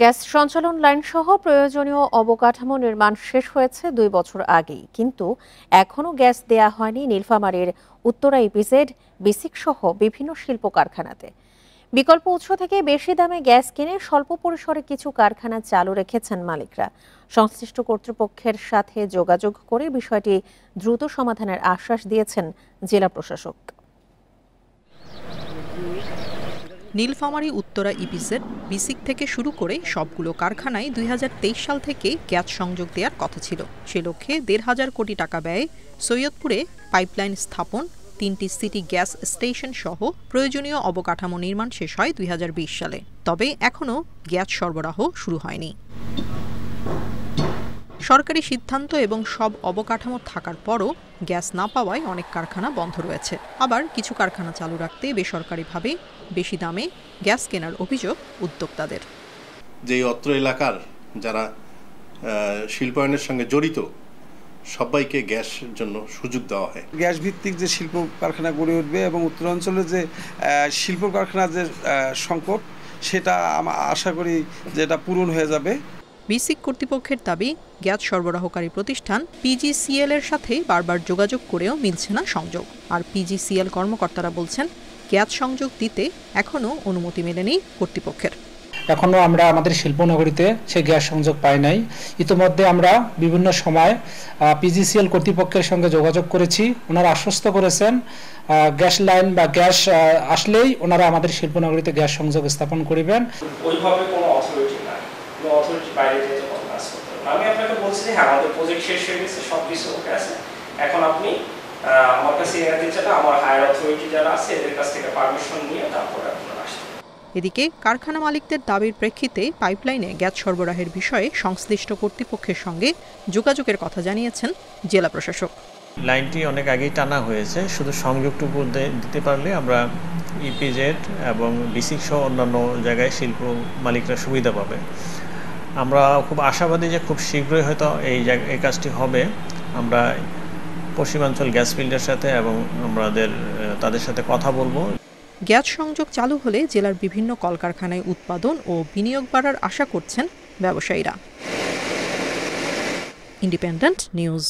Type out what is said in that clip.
Gas সঞ্চালন লাইনসহ প্রয়োজনীয় অবকাঠামো নির্মাণ শেষ হয়েছে ২ বছর আগেই, কিন্তু এখনও গ্যাস দেয়া হয়নি নীলফামারীর উত্তরা ইপিজেড, বিসিক সহ বিভিন্ন শিল্প কারখানাতে। বিকল্প উৎস থেকে বেশি দামে গ্যাস কিনে স্বল্প পরিসরে কিছু কারখানা চালু রেখেছেন মালিকরা। সংশ্লিষ্ট কর্তৃপক্ষের সাথে যোগাযোগ করে বিষয়টি দ্রুত সমাধানের আশ্বাস দিয়েছেন জেলা প্রশাসক। নীলফামারী উত্তরা ইপিজেড, বিসিক থেকে শুরু করে সবগুলো কারখানায় ২০২৩ সাল থেকে গ্যাস সংযোগ দেওয়ার কথা ছিল। সে লক্ষ্যে ১,৫০০ কোটি টাকা ব্যয়ে সৈয়দপুরে পাইপলাইন স্থাপন, ৩টি সিটি গ্যাস স্টেশন সহ প্রয়োজনীয় অবকাঠামো নির্মাণ শেষ হয় ২০২০ সালে। তবে এখনও গ্যাস সরবরাহ শুরু হয়নি। সরকারি সিদ্ধান্ত এবং সব অবকাঠামো থাকার পরও গ্যাস না পাওয়ায় অনেক কারখানা বন্ধ রয়েছে। আবার কিছু কারখানা চালু রাখতে বেসরকারিভাবে বেশি দামে গ্যাস কেনার অভিযোগ উদ্যোক্তাদের। যে অত্র এলাকার যারা শিল্পায়নের সঙ্গে জড়িত সবাইকে গ্যাসের জন্য সুযোগ দেওয়া হয়। গ্যাস ভিত্তিক যে শিল্প কারখানা গড়ে উঠবে এবং উত্তরাঞ্চলে যে শিল্প কারখানার যে সংকট, সেটা আশা করি যে এটা পূরণ হয়ে যাবে। বিসিক কর্তৃপক্ষের দাবি, গ্যাস সরবরাহকারী প্রতিষ্ঠান পিজিসিএল এর সাথে বারবার যোগাযোগ করেও মিলছে না সংযোগ। আর পিজিসিএল কর্মকর্তারা বলছেন, গ্যাস সংযোগ দিতে এখনও অনুমতি মেলেনি কর্তৃপক্ষের। এখনও আমরা আমাদের শিল্পনগরীতে সেই গ্যাস সংযোগ পাই নাই। ইতিমধ্যে আমরা বিভিন্ন সময় পিজিসিএল কর্তৃপক্ষের সঙ্গে যোগাযোগ করেছি। ওনারা আশ্বস্ত করেছেন গ্যাস লাইন বা গ্যাস আসলেই ওনারা আমাদের শিল্পনগরীতে গ্যাস সংযোগ স্থাপন করবেন। ওইভাবে কোনো অথরিটি নাই, কোনো অথরিটি বাইরে যেতে কোনো কাজ করতে হবে। আমি আপনাকে বলছি যে হ্যাঁ, আমাদের প্রজেক্ট শেষ হয়ে গেছে, সব কিছু ওকে আছে। এখন আপনি আমার কাছে এনে দিচ্ছেন, আমার হায়ার অথরিটি যারা আছে এদের কাছ থেকে পারমিশন নিয়ে তারপরে আপনারা আসবেন। এদিকে কারখানা মালিকদের দাবির প্রেক্ষিতে পাইপলাইনে গ্যাস সরবরাহের বিষয়ে সংশ্লিষ্ট কর্তৃপক্ষের সঙ্গে যোগাযোগের কথা জানিয়েছেন জেলা প্রশাসক। লাইনটি অনেক আগেই টানা হয়েছে, শুধু সংযোগটুকু দিতে পারলে আমরা ইপিজেড এবং বিসিক সহ অন্যান্য জায়গায় শিল্প মালিকরা সুবিধা পাবে। আমরা খুব আশাবাদী যে খুব শীঘ্রই হয়তো এই কাজটি হবে। আমরা পশ্চিমাঞ্চল গ্যাস ফিল্ডের সাথে এবং তাদের সাথে কথা বলবো। গ্যাস সংযোগ চালু হলে জেলার বিভিন্ন কলকারখানায় উৎপাদন ও বিনিয়োগ বাড়ার আশা করছেন ব্যবসায়ীরা। Independent news.